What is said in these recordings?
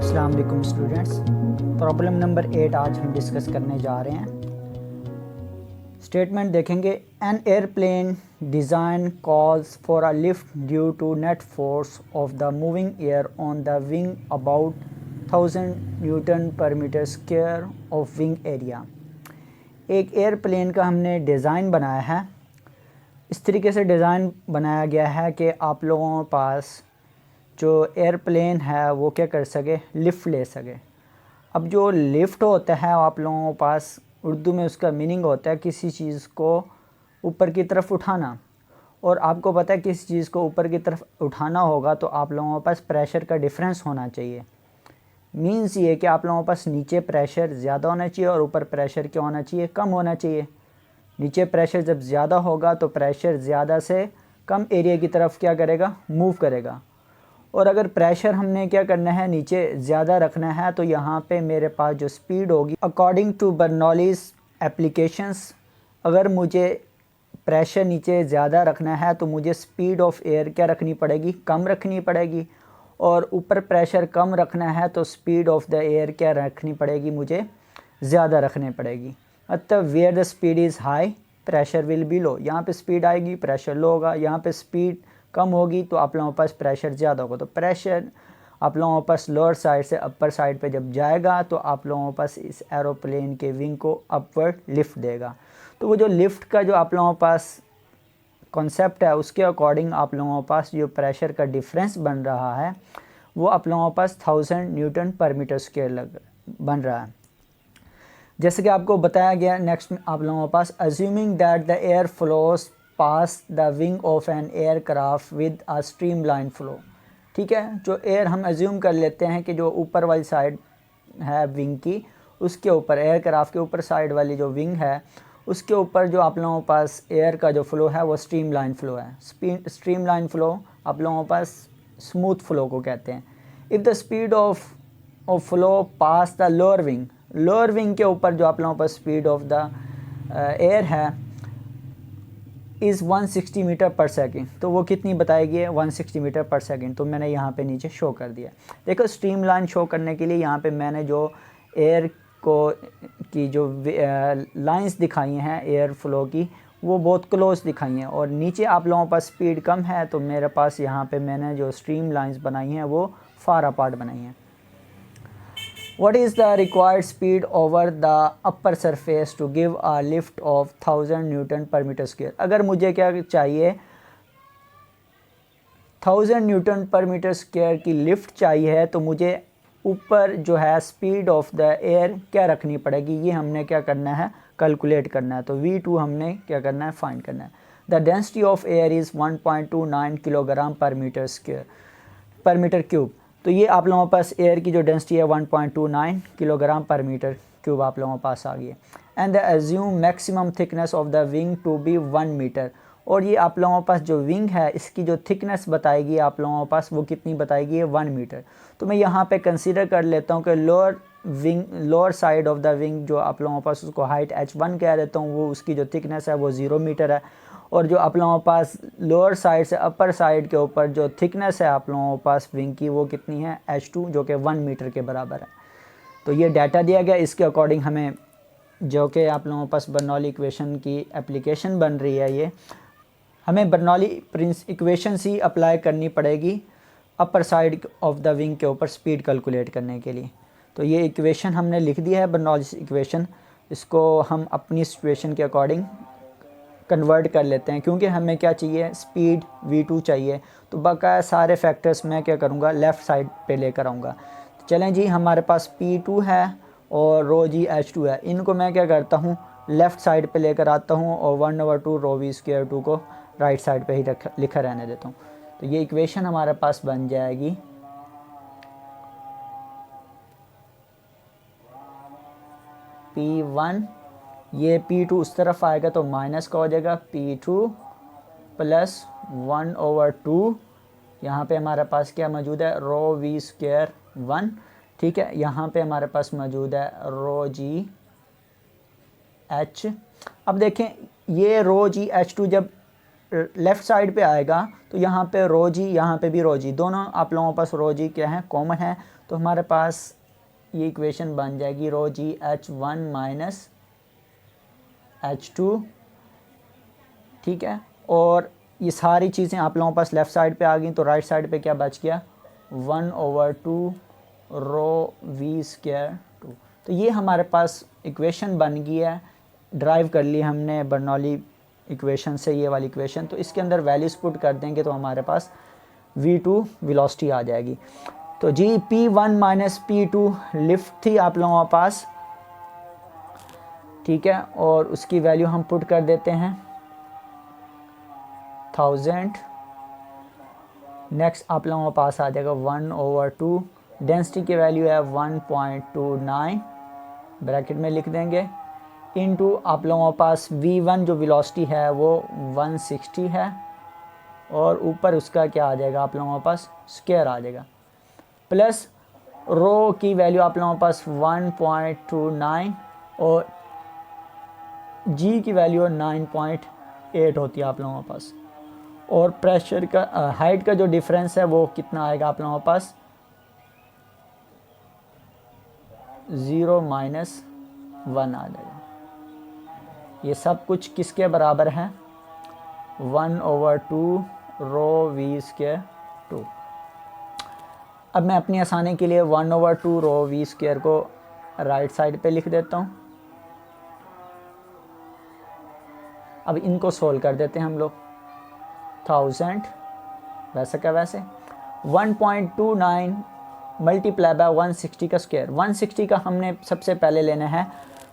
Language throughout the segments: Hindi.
अस्सलाम वालेकुम स्टूडेंट्स। प्रॉब्लम नंबर 8 आज हम डिस्कस करने जा रहे हैं। स्टेटमेंट देखेंगे, an airplane design calls for a lift due to net force of the moving air on the wing about 1000 newton per metre square of wing area. एक एयरप्लेन का हमने डिज़ाइन बनाया है। इस तरीके से डिज़ाइन बनाया गया है कि आप लोगों के पास जो एयरप्लेन है वो क्या कर सके, लिफ्ट ले सके। अब जो लिफ्ट होता है आप लोगों के पास उर्दू में उसका मीनिंग होता है किसी चीज़ को ऊपर की तरफ उठाना। और आपको पता है किसी चीज़ को ऊपर की तरफ उठाना होगा तो आप लोगों के पास प्रेशर का डिफरेंस होना चाहिए। मीन्स ये कि आप लोगों के पास नीचे प्रेशर ज़्यादा होना चाहिए और ऊपर प्रेशर क्या होना चाहिए, कम होना चाहिए। नीचे प्रेशर जब ज़्यादा होगा तो प्रेशर ज़्यादा से कम एरिया की तरफ क्या करेगा, मूव करेगा। और अगर प्रेशर हमने क्या करना है, नीचे ज़्यादा रखना है, तो यहाँ पे मेरे पास जो स्पीड होगी अकॉर्डिंग टू बर्नौलीज़ एप्लीकेशंस, अगर मुझे प्रेशर नीचे ज़्यादा रखना है तो मुझे स्पीड ऑफ एयर क्या रखनी पड़ेगी, कम रखनी पड़ेगी। और ऊपर प्रेशर कम रखना है तो स्पीड ऑफ द एयर क्या रखनी पड़ेगी, मुझे ज़्यादा रखनी पड़ेगी। मतलब where the speed is high pressure will be low, यहाँ पे स्पीड आएगी प्रेशर लो होगा, यहाँ पे स्पीड कम होगी तो आप लोगों के पास प्रेशर ज़्यादा होगा। तो प्रेशर आप लोगों के पास लोअर साइड से अपर साइड पे जब जाएगा तो आप लोगों के पास इस एरोप्लेन के विंग को अपवर्ड लिफ्ट देगा। तो वो जो लिफ्ट का जो आप लोगों के पास कॉन्सेप्ट है उसके अकॉर्डिंग आप लोगों के पास जो प्रेशर का डिफरेंस बन रहा है वो आप लोगों के पास 1000 न्यूटन पर मीटर स्क्वायर बन रहा है। जैसे कि आपको बताया गया, नेक्स्ट में आप लोगों के पास assuming that the air flows past the wing of an aircraft with a streamline flow. ठीक है, जो एयर हम अज्यूम कर लेते हैं कि जो ऊपर वाली साइड है विंग की, उसके ऊपर एयरक्राफ्ट के ऊपर साइड वाली जो विंग है उसके ऊपर जो आप लोगों के पास एयर का जो फ्लो है वो स्ट्रीमलाइन फ्लो है। स्ट्रीमलाइन फ्लो आप लोगों के पास स्मूथ फ्लो को कहते हैं। If the speed of flow pass the lower wing के ऊपर जो आप लोगों के पास स्पीड ऑफ द एयर है इज़ 160 मीटर पर सेकेंड, तो वो कितनी बताएगी, 160 मीटर पर सेकेंड। तो मैंने यहाँ पे नीचे शो कर दिया। देखो स्ट्रीम लाइन शो करने के लिए यहाँ पे मैंने जो एयर को की जो लाइंस दिखाई हैं एयर फ्लो की वो बहुत क्लोज दिखाई हैं, और नीचे आप लोगों के पास स्पीड कम है तो मेरे पास यहाँ पे मैंने जो स्ट्रीम लाइंस बनाई हैं वो फार अपार्ट बनाई हैं। What is the required speed over the upper surface to give a lift of 1000 newton per metre square. अगर मुझे क्या चाहिए, 1000 न्यूटन पर मीटर स्क्वायर की लिफ्ट चाहिए है तो मुझे ऊपर जो है स्पीड ऑफ द एयर क्या रखनी पड़ेगी, ये हमने क्या करना है, कैलकुलेट करना है। तो V2 हमने क्या करना है, फाइंड करना है। The density of air is 1.29 kilogram पर मीटर स्क्वायर पर मीटर क्यूब। तो ये आप लोगों के पास एयर की जो डेंसिटी है 1.29 किलोग्राम पर मीटर क्यूब आप लोगों के पास आ गई है। And the assume maximum thickness of the wing to be 1 metre. और ये आप लोगों के पास जो विंग है इसकी जो थिकनेस बताएगी आप लोगों के पास वो कितनी बताएगी, 1 मीटर। तो मैं यहाँ पे कंसीडर कर लेता हूँ कि lower side of the wing जो आप लोगों के पास उसको हाइट h1 कह देता हूँ, वो उसकी जो थिकनेस है वो 0 मीटर है। और जो आप लोगों के पास लोअर साइड से अपर साइड के ऊपर जो थिकनेस है आप लोगों के पास विंग की वो कितनी है, h2, जो कि 1 मीटर के बराबर है। तो ये डाटा दिया गया, इसके अकॉर्डिंग हमें जो कि आप लोगों के पास बर्नौली इक्वेशन की एप्लीकेशन बन रही है, ये हमें बर्नौली इक्वेशन ही अप्लाई करनी पड़ेगी upper side of the wing के ऊपर स्पीड कैलकुलेट करने के लिए। तो ये इक्वेशन हमने लिख दिया है, बर्नौली इक्वेशन। इसको हम अपनी सिचुएशन के अकॉर्डिंग कन्वर्ट कर लेते हैं, क्योंकि हमें क्या चाहिए, स्पीड V2 चाहिए। तो बाकायदा सारे फैक्टर्स मैं क्या करूँगा, लेफ़्ट साइड पे लेकर आऊँगा। तो चलें जी, हमारे पास P2 है और रो जी H2 है, इनको मैं क्या करता हूँ, लेफ़्ट साइड पे लेकर आता हूँ और 1/2 रो V²2 को राइट साइड पे ही लिखा रहने देता हूँ। तो ये इक्वेशन हमारे पास बन जाएगी P1, ये P2 उस तरफ आएगा तो माइनस का हो जाएगा, P2 प्लस 1/2, यहाँ पे हमारे पास क्या मौजूद है, रो V²1। ठीक है, यहाँ पे हमारे पास मौजूद है रो जी H। अब देखें ये रो जी H2 जब लेफ़्ट साइड पे आएगा तो यहाँ पे रो जी, यहाँ पे भी रो जी, दोनों आप लोगों के पास रो जी क्या है, कॉमन है। तो हमारे पास ये इक्वेशन बन जाएगी रो जी H1 माइनस H2, ठीक है। और ये सारी चीज़ें आप लोगों के पास लेफ़्ट साइड पे आ गई, तो राइट साइड पे क्या बच गया, 1/2 रो वी स्क्वायर 2। तो ये हमारे पास इक्वेशन बन गई है, ड्राइव कर ली हमने बर्नौली इक्वेशन से ये वाली इक्वेशन। तो इसके अंदर वैल्यूज़ पुट कर देंगे तो हमारे पास V2 वेलोसिटी आ जाएगी। तो जी P1 माइनस P2 लिफ्ट थी आप लोगों के पास, ठीक है, और उसकी वैल्यू हम पुट कर देते हैं 1000। नेक्स्ट आप लोगों के पास आ जाएगा 1/2, डेंसिटी की वैल्यू है 1.29, ब्रैकेट में लिख देंगे, इनटू आप लोगों के पास V1 जो वेलोसिटी है वो 160 है, और ऊपर उसका क्या आ जाएगा आप लोगों के पास स्क्वायर आ जाएगा, प्लस रो की वैल्यू आप लोगों के पास 1.29 और जी की वैल्यू 9.8 होती है आप लोगों के पास। और प्रेशर का हाइट का जो डिफरेंस है वो कितना आएगा आप लोगों के पास, 0-1 आ जाएगा। ये सब कुछ किसके बराबर है, 1/2 रो वी स्क्वायर 2। अब मैं अपनी आसानी के लिए 1/2 रो वी स्क्वायर को राइट साइड पे लिख देता हूँ। अब इनको सोल्व कर देते हैं हम लोग, 1000 वैसे का वैसे 1.29 मल्टीप्लाई बाय 160 का स्क्वायर, 160 का हमने सबसे पहले लेना है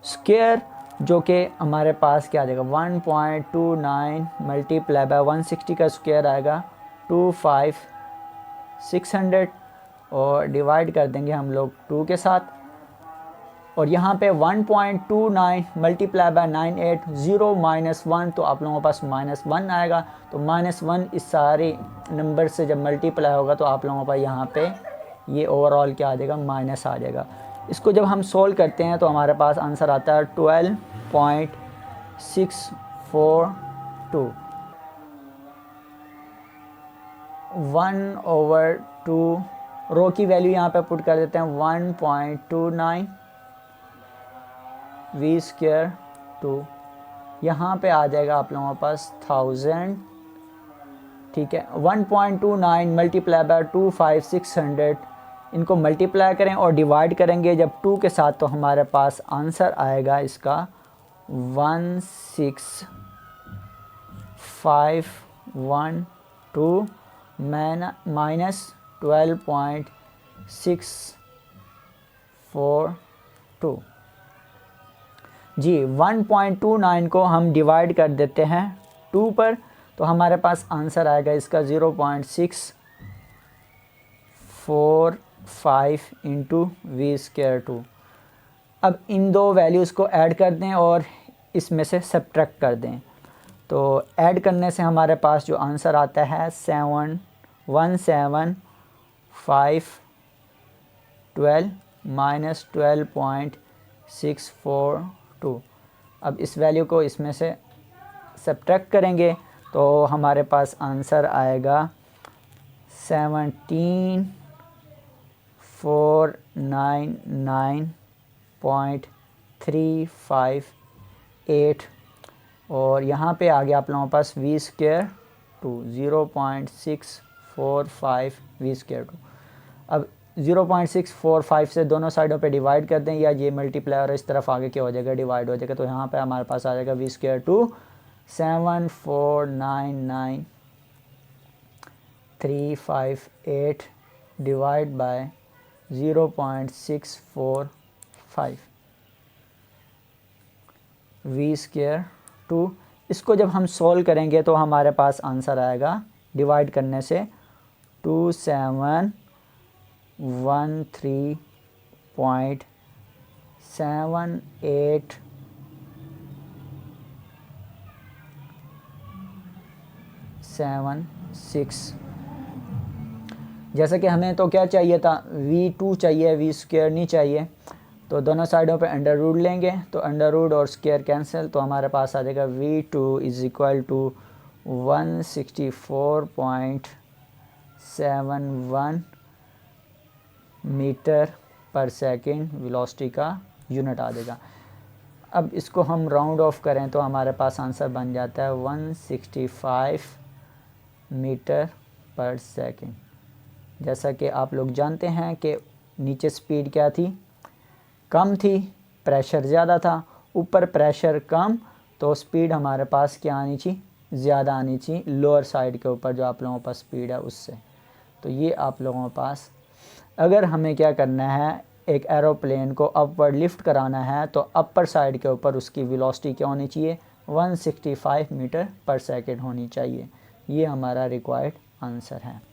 स्क्वायर, जो कि हमारे पास क्या आ जाएगा, 1.29 मल्टीप्लाई बाय 160 का स्क्वायर आएगा 25,600, और डिवाइड कर देंगे हम लोग 2 के साथ। और यहाँ पे 1.29 मल्टीप्लाई बाय 98, 0 -1, तो आप लोगों के पास -1 आएगा। तो -1 इस सारे नंबर से जब मल्टीप्लाई होगा तो आप लोगों के पास यहाँ पे ये ओवरऑल क्या आ जाएगा, माइनस आ जाएगा। इसको जब हम सोल्व करते हैं तो हमारे पास आंसर आता है 12.642, 1/2 रो की वैल्यू यहाँ पे पुट कर देते हैं 1.29 वी स्क्वायर 2, यहाँ पे आ जाएगा आप लोगों के पास 1000, ठीक है। 1.29 मल्टीप्लाई बाय 25,600, इनको मल्टीप्लाई करें और डिवाइड करेंगे जब 2 के साथ, तो हमारे पास आंसर आएगा इसका 16512 माइनस 12.642। जी 1.29 को हम डिवाइड कर देते हैं 2 पर, तो हमारे पास आंसर आएगा इसका 0.645 इंटू वी स्क्वायर 2। अब इन दो वैल्यूज़ को ऐड कर दें और इसमें से सब्ट्रैक्ट कर दें। तो ऐड करने से हमारे पास जो आंसर आता है 17512 माइनस 12.642। अब इस वैल्यू को इसमें से सब्ट्रैक्ट करेंगे तो हमारे पास आंसर आएगा 17499.358, और यहाँ पे आ गया आप लोगों के पास वी स्क्वायर 2, 0.645 वी स्क्वायर 2। अब 0.645 से दोनों साइडों पे डिवाइड कर दें, या ये मल्टीप्लाई और इस तरफ आगे क्या हो जाएगा, डिवाइड हो जाएगा। तो यहाँ पे हमारे पास आ जाएगा V square 2 7499358 divide by 0.645 V square 2। इसको जब हम सोल्व करेंगे तो हमारे पास आंसर आएगा डिवाइड करने से 2713.76। जैसे कि हमें तो क्या चाहिए था, V2 चाहिए, वी स्क्वायर नहीं चाहिए। तो दोनों साइडों पे अंडर रूट लेंगे, तो अंडर रूट और स्क्वायर कैंसिल, तो हमारे पास आ जाएगा V2 is equal to 164.71 metre पर सेकंड वेलोसिटी का यूनिट आ जाएगा। अब इसको हम राउंड ऑफ करें तो हमारे पास आंसर बन जाता है 165 मीटर पर सेकंड। जैसा कि आप लोग जानते हैं कि नीचे स्पीड क्या थी, कम थी, प्रेशर ज़्यादा था। ऊपर प्रेशर कम तो स्पीड हमारे पास क्या आनी चाहिए, ज़्यादा आनी चाहिए लोअर साइड के ऊपर जो आप लोगों के पास स्पीड है उससे। तो ये आप लोगों के पास, अगर हमें क्या करना है, एक एरोप्लेन को अपवर्ड लिफ्ट कराना है तो अपर साइड के ऊपर उसकी वेलोसिटी क्या होनी चाहिए, 165 मीटर पर सेकंड होनी चाहिए। ये हमारा रिक्वायर्ड आंसर है।